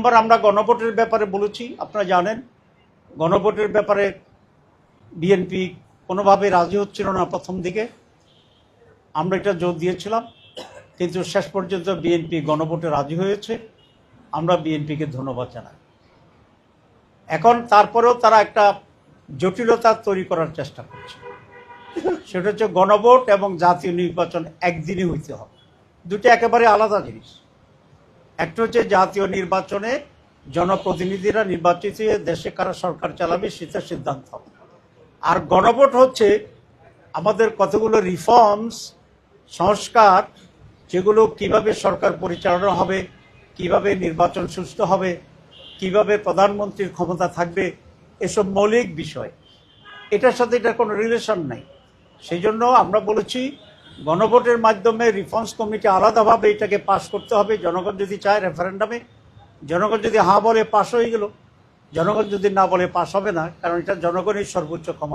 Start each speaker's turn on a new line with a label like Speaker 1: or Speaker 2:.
Speaker 1: নম্বর, আমরা গণভোটের ব্যাপারে বলেছি, আপনারা জানেন গণভোটের ব্যাপারে বিএনপি কোনোভাবে রাজি হচ্ছিল না প্রথম দিকে। আমরা এটা জোর দিয়েছিলাম, কিন্তু শেষ পর্যন্ত বিএনপি গণভোটে রাজি হয়েছে। আমরা বিএনপিকে ধন্যবাদ জানাই। এখন তারপরেও তারা একটা জটিলতা তৈরি করার চেষ্টা করছে, সেটা হচ্ছে গণভোট এবং জাতীয় নির্বাচন একদিনই হইতে হবে। দুটো একেবারে আলাদা জিনিস। একটা হচ্ছে জাতীয় নির্বাচনে জনপ্রতিনিধিরা নির্বাচিত হয়ে দেশে কারা সরকার চালাবে সেটা সিদ্ধান্ত হবে, আর গণভোট হচ্ছে আমাদের কতগুলো রিফর্মস, সংস্কার, যেগুলো কিভাবে সরকার পরিচালনা হবে, কিভাবে নির্বাচন সুষ্ঠু হবে, কিভাবে প্রধানমন্ত্রীর ক্ষমতা থাকবে, এসব মৌলিক বিষয়। এটার সাথে এটার কোনো রিলেশন নাই। সেই জন্য আমরা বলেছি গণভোটের মাধ্যমে রিফর্মস কমিটি আলাদাভাবে এটাকে পাস করতে হবে। জনগণ যদি চায় রেফারেন্ডামে, জনগণ যদি হ্যাঁ বলে পাস হয়ে গেল, জনগণ যদি না বলে পাস হবে না, কারণ এটা জনগণের সর্বোচ্চ ক্ষমতা।